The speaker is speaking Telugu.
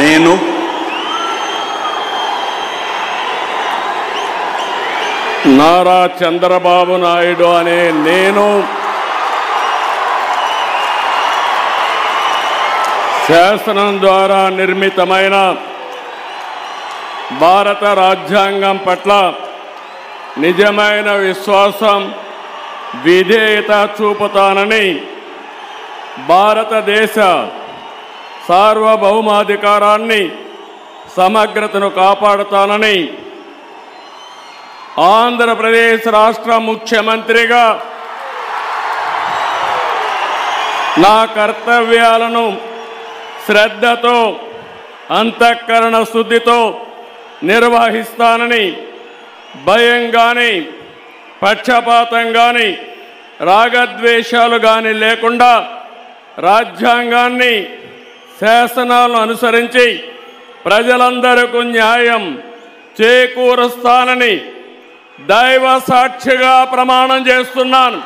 నేను నారా చంద్రబాబు నాయుడు అనే నేను శాసనం ద్వారా నిర్మితమైన భారత రాజ్యాంగం పట్ల నిజమైన విశ్వాసం విధేయత చూపుతానని భారతదేశ సార్వభౌమాధికారాన్ని సమగ్రతను కాపాడుతానని ఆంధ్రప్రదేశ్ రాష్ట్ర ముఖ్యమంత్రిగా నా కర్తవ్యాలను శ్రద్ధతో అంతఃకరణ శుద్ధితో నిర్వహిస్తానని భయం కానీ పక్షపాతం కానీ రాగద్వేషాలు కానీ లేకుండా రాజ్యాంగాన్ని శాసనాలను అనుసరించి ప్రజలందరికీ న్యాయం చేకూరుస్తానని దైవ సాక్షిగా ప్రమాణం చేస్తున్నాను.